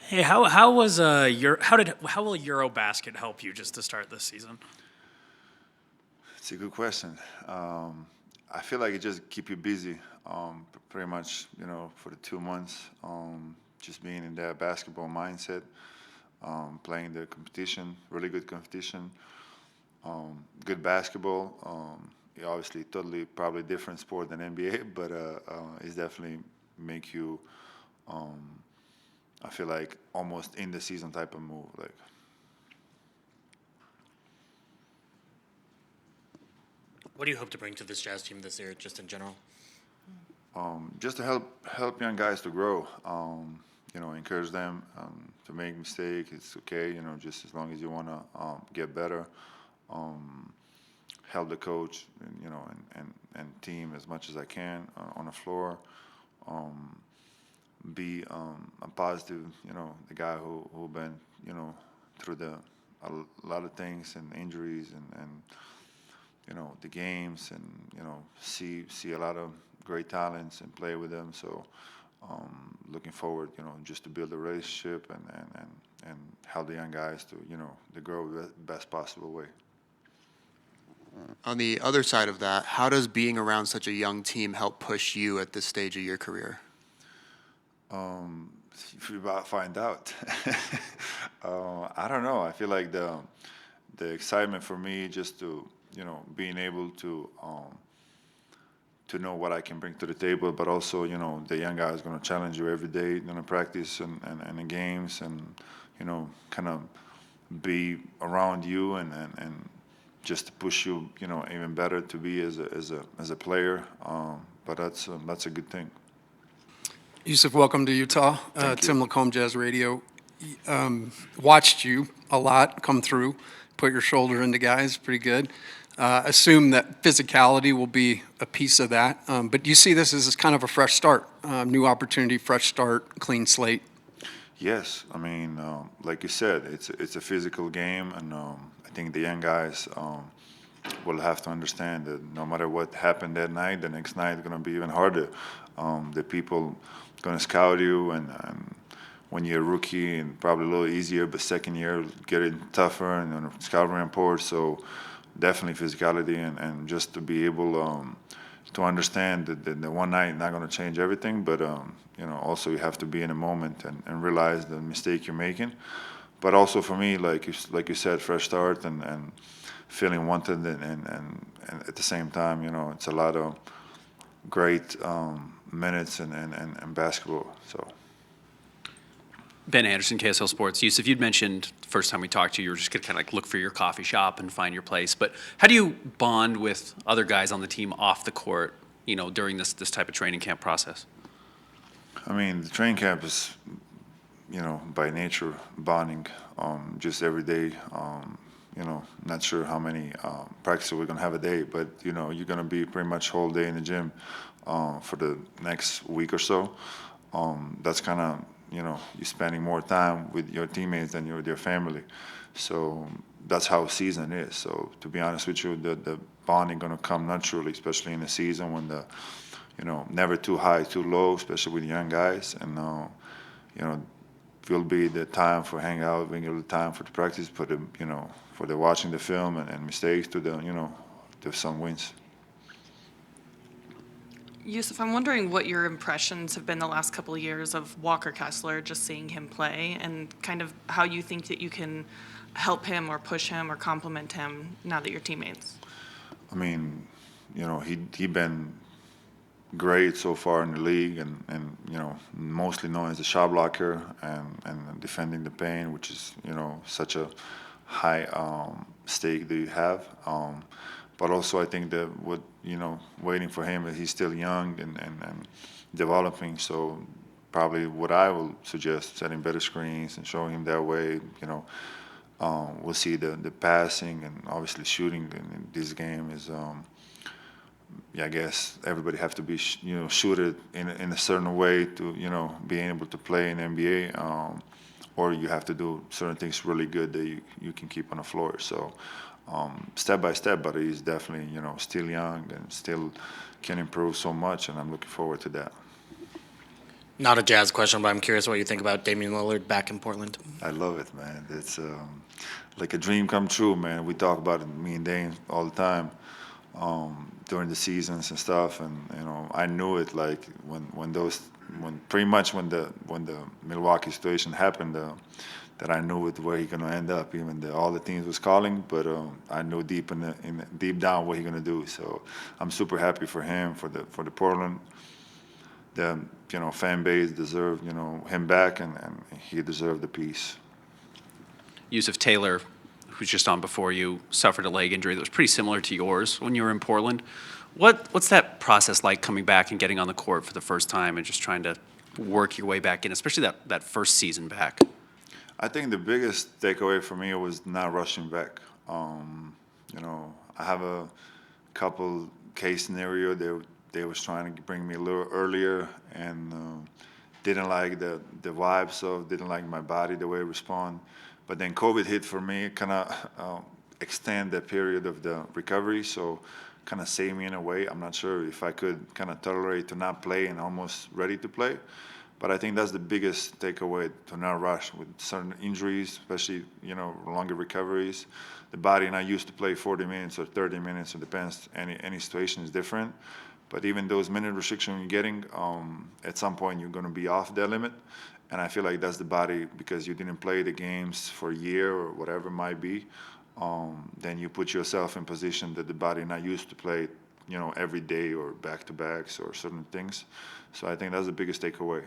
Hey, how was your how will Eurobasket help you just to start this season? It's a good question. I feel like it just keep you busy, pretty much, for the 2 months. Just being in that basketball mindset, playing the competition, really good competition, good basketball. Obviously, totally probably different sport than NBA, but it's definitely make you. Um, I feel like almost in the season type of move, like. What do you hope to bring to this Jazz team this year, just in general? Just to help young guys to grow. Encourage them to make mistakes. It's okay. Just as long as you want to get better. Um, Help the coach, and team as much as I can on the floor. Um, be a positive. The guy who been through a lot of things and injuries and the games and see a lot of great talents and play with them. So looking forward, just to build a relationship and help the young guys to to grow the best possible way. On the other side of that, how does being around such a young team help push you at this stage of your career? Um, we about find out. I don't know. I feel like the excitement for me just to being able to know what I can bring to the table, but also, the young guy is going to challenge you every day, practice and the games and, kind of be around you and just to push you, even better to be as a player. But that's a good thing. Yusuf, welcome to Utah. Thank you. Tim Lacombe, Jazz Radio. Watched you a lot come through, put your shoulder into guys, pretty good. Assume that physicality will be a piece of that. But do you see this as kind of a fresh start, new opportunity, fresh start, clean slate? Yes, I mean, like you said, it's a physical game, and I think the young guys will have to understand that no matter what happened that night, the next night is going to be even harder. The people going to scout you, and when you're a rookie, and probably a little easier, but second year getting tougher, and scouting reports. So definitely physicality, and just to be able to understand that the one night not going to change everything, but also you have to be in a moment and realize the mistake you're making. But also for me, like you said, fresh start and feeling wanted, and at the same time, it's a lot of great minutes and basketball. So. Ben Anderson, KSL Sports. Yusuf, you'd mentioned the first time we talked to you, you were just going to kind of like look for your coffee shop and find your place. But how do you bond with other guys on the team off the court, during this type of training camp process? I mean, the training camp is, by nature bonding, just every day. Not sure how many practices we're gonna have a day, but you're gonna be pretty much whole day in the gym for the next week or so. That's kind of you're spending more time with your teammates than you're with your family. So that's how season is. So to be honest with you, the bonding gonna come naturally, especially in the season when the never too high, too low, especially with young guys. And you know, will be the time for hang out, will be the time for the practice, for the watching the film and mistakes to the to some wins. Yusuf, I'm wondering what your impressions have been the last couple of years of Walker Kessler, just seeing him play, and kind of how you think that you can help him or push him or complement him now that you're teammates. I mean, he been great so far in the league, and mostly known as a shot blocker and defending the paint, which is such a high stake that you have. But also, I think that what waiting for him is he's still young and developing. So probably what I will suggest setting better screens and showing him that way. We'll see the passing and obviously shooting in this game is. Yeah, I guess everybody have to be shoot it in a certain way to being able to play in NBA, or you have to do certain things really good that you can keep on the floor. So step by step, but he's definitely still young and still can improve so much, and I'm looking forward to that. Not a Jazz question, but I'm curious what you think about Damian Lillard back in Portland. I love it, man. It's like a dream come true, man. We talk about it, me and Dane, all the time during the seasons and stuff. And I knew it like when pretty much when the Milwaukee situation happened, that I knew it where he gonna end up. Even all the teams was calling, but I knew deep down what he gonna do. So I'm super happy for him, for the Portland. The fan base deserved him back, and he deserved the peace. Yusuf Taylor, who's just on before you, suffered a leg injury that was pretty similar to yours when you were in Portland. What's that process like, coming back and getting on the court for the first time and just trying to work your way back in, especially that first season back? I think the biggest takeaway for me was not rushing back. I have a couple case scenario. They was trying to bring me a little earlier, and didn't like the vibe, so didn't like my body, the way it respond. But then COVID hit for me, kind of extend the period of the recovery, so kind of saved me in a way. I'm not sure if I could kind of tolerate to not play and almost ready to play. But I think that's the biggest takeaway, to not rush with certain injuries, especially longer recoveries. The body not used to play 40 minutes or 30 minutes. It depends. Any situation is different. But even those minute restrictions you're getting, at some point you're going to be off that limit. And I feel like that's the body, because you didn't play the games for a year or whatever it might be. Then you put yourself in position that the body not used to play, every day or back-to-backs or certain things. So I think that's the biggest takeaway.